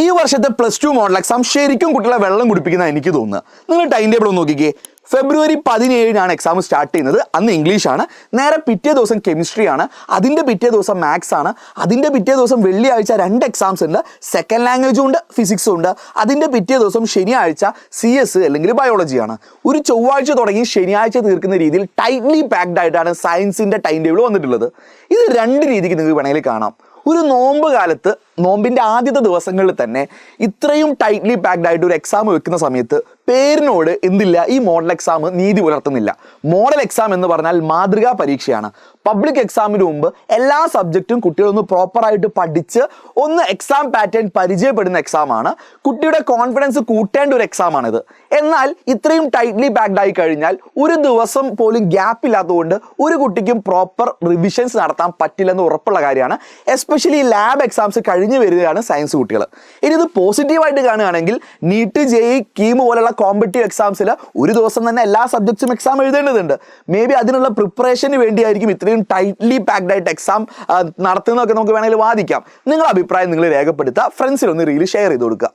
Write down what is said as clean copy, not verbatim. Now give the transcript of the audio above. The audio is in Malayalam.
ഈ വർഷത്തെ +2 മോഡൽ എക്സാം ശരിക്കും കുട്ടികളെ വെള്ളം കുടിപ്പിക്കുന്ന എനിക്ക് തോന്നുന്നത്. നിങ്ങൾ ടൈം ടേബിൾ ഒന്ന് നോക്കിക്കേ. ഫെബ്രുവരി 17 എക്സാം സ്റ്റാർട്ട് ചെയ്യുന്നത്. അന്ന് ഇംഗ്ലീഷാണ്. നേരെ പിറ്റേ ദിവസം കെമിസ്ട്രി ആണ്. അതിൻ്റെ പിറ്റേ ദിവസം മാത്സ് ആണ്. അതിൻ്റെ പിറ്റേ ദിവസം വെള്ളിയാഴ്ച 2 എക്സാംസ് ഉണ്ട്. സെക്കൻഡ് ലാംഗ്വേജും ഉണ്ട്, ഫിസിക്സും ഉണ്ട്. അതിൻ്റെ പിറ്റേ ദിവസം ശനിയാഴ്ച CS അല്ലെങ്കിൽ ബയോളജിയാണ്. ഒരു ചൊവ്വാഴ്ച തുടങ്ങി ശനിയാഴ്ച തീർക്കുന്ന രീതിയിൽ ടൈറ്റ്ലി പാക്ഡ് ആയിട്ടാണ് സയൻസിൻ്റെ ടൈം ടേബിൾ വന്നിട്ടുള്ളത്. ഇത് 2 രീതിക്ക് നിങ്ങൾക്ക് വേണമെങ്കിൽ കാണാം. ഒരു നോമ്പ് കാലത്ത് നോമ്പിൻ്റെ ആദ്യത്തെ ദിവസങ്ങളിൽ തന്നെ ഇത്രയും ടൈറ്റ്ലി പാക്ഡ് ആയിട്ട് ഒരു എക്സാം വെക്കുന്ന സമയത്ത് പേരിനോട് എന്തില്ല, ഈ മോഡൽ എക്സാം നീതി പുലർത്തുന്നില്ല. മോഡൽ എക്സാം എന്ന് പറഞ്ഞാൽ മാതൃകാ പരീക്ഷയാണ്. പബ്ലിക് എക്സാമിന് മുമ്പ് എല്ലാ സബ്ജക്റ്റും കുട്ടികളൊന്ന് പ്രോപ്പറായിട്ട് പഠിച്ച് ഒന്ന് എക്സാം പാറ്റേൺ പരിചയപ്പെടുന്ന എക്സാമാണ്. കുട്ടിയുടെ കോൺഫിഡൻസ് കൂട്ടേണ്ട ഒരു എക്സാമാണിത്. എന്നാൽ ഇത്രയും ടൈറ്റ്ലി പാക്ഡ് ആയി കഴിഞ്ഞാൽ ഒരു ദിവസം പോലും ഗ്യാപ്പ് ഇല്ലാത്തതുകൊണ്ട് ഒരു കുട്ടിക്കും പ്രോപ്പർ റിവിഷൻസ് നടത്താൻ പറ്റില്ലെന്ന് ഉറപ്പുള്ള കാര്യമാണ്. എസ്പെഷ്യലി ലാബ് എക്സാംസ് കഴിഞ്ഞ് വരികയാണ് സയൻസ് കുട്ടികൾ. ഇനി ഇത് പോസിറ്റീവായിട്ട് കാണുകയാണെങ്കിൽ നീറ്റ്, JEE, കീം പോലുള്ള കോമ്പറ്റീവ് എക്സാംസിൽ ഒരു ദിവസം തന്നെ എല്ലാ സബ്ജക്ട്സും എക്സാം എഴുതേണ്ടതുണ്ട്. മേ ബി അതിനുള്ള പ്രിപ്പറേഷന് വേണ്ടിയായിരിക്കും ഇത്രയും ടൈറ്റ്ലി പാക്ഡ് ആയിട്ട് എക്സാം നടത്തുന്നതൊക്കെ നമുക്ക് വേണമെങ്കിൽ വാദിക്കാം. നിങ്ങളുടെ അഭിപ്രായം നിങ്ങൾ രേഖപ്പെടുത്തുക. ഫ്രണ്ട്സിലൊന്ന് റീൽ ഷെയർ ചെയ്ത് കൊടുക്കുക.